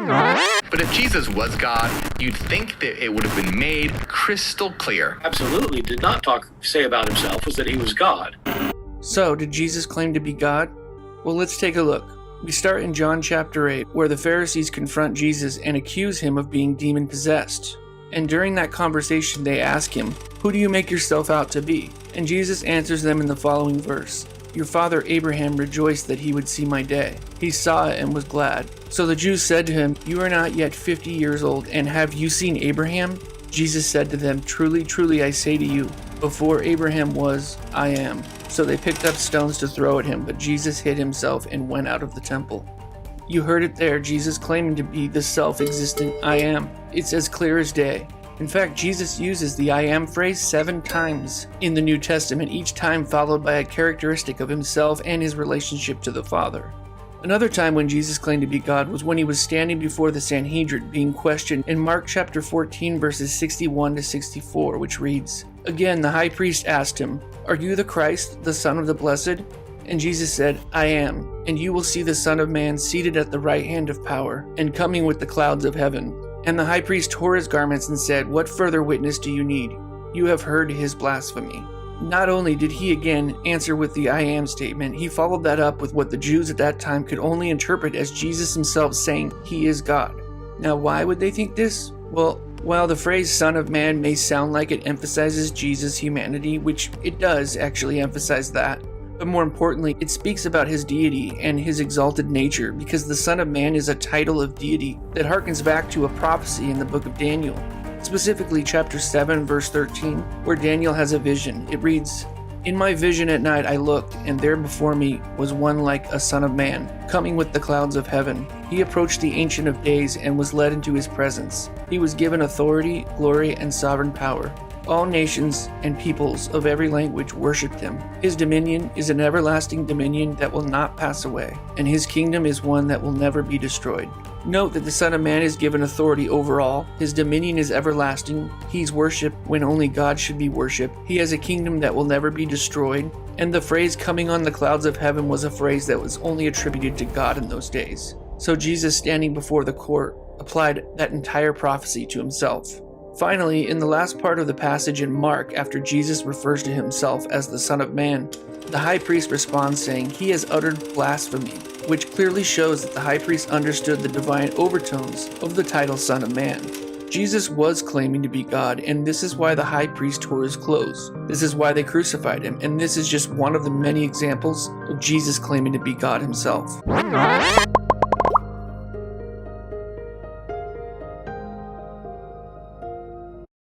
But if Jesus was God, you'd think that it would have been made crystal clear. Absolutely did not say about himself was that he was God. So, did Jesus claim to be God? Well, let's take a look. We start in John chapter 8, where the Pharisees confront Jesus and accuse him of being demon-possessed. And during that conversation, they ask him, "Who do you make yourself out to be?" And Jesus answers them in the following verse, "Your father Abraham rejoiced that he would see my day. He saw it and was glad." So the Jews said to him, "You are not yet 50 years old, and have you seen Abraham?" Jesus said to them, "Truly, truly, I say to you, before Abraham was, I am." So they picked up stones to throw at him, but Jesus hid himself and went out of the temple. You heard it there, Jesus claiming to be the self-existent I am. It's as clear as day. In fact, Jesus uses the I am phrase 7 times in the New Testament, each time followed by a characteristic of himself and his relationship to the Father. Another time when Jesus claimed to be God was when he was standing before the Sanhedrin being questioned in Mark chapter 14 verses 61 to 64, which reads, "Again the high priest asked him, 'Are you the Christ, the Son of the Blessed?' And Jesus said, 'I am, and you will see the Son of Man seated at the right hand of power, and coming with the clouds of heaven.' And the high priest tore his garments and said, 'What further witness do you need? You have heard his blasphemy.'" Not only did he again answer with the I am statement, he followed that up with what the Jews at that time could only interpret as Jesus himself saying he is God. Now why would they think this? Well, while the phrase Son of Man may sound like it emphasizes Jesus' humanity, which it does actually emphasize that, but more importantly, it speaks about his deity and his exalted nature, because the Son of Man is a title of deity that harkens back to a prophecy in the book of Daniel. Specifically chapter 7 verse 13, where Daniel has a vision. It reads, "In my vision at night I looked, and there before me was one like a son of man, coming with the clouds of heaven. He approached the Ancient of Days and was led into his presence. He was given authority, glory, and sovereign power. All nations and peoples of every language worshipped him. His dominion is an everlasting dominion that will not pass away, and his kingdom is one that will never be destroyed." Note that the Son of Man is given authority over all. His dominion is everlasting. He's worshipped when only God should be worshipped. He has a kingdom that will never be destroyed. And the phrase "coming on the clouds of heaven" was a phrase that was only attributed to God in those days. So Jesus, standing before the court, applied that entire prophecy to himself. Finally, in the last part of the passage in Mark, after Jesus refers to himself as the Son of Man, the high priest responds saying, "He has uttered blasphemy," which clearly shows that the high priest understood the divine overtones of the title Son of Man. Jesus was claiming to be God, and this is why the high priest tore his clothes. This is why they crucified him, and this is just one of the many examples of Jesus claiming to be God himself.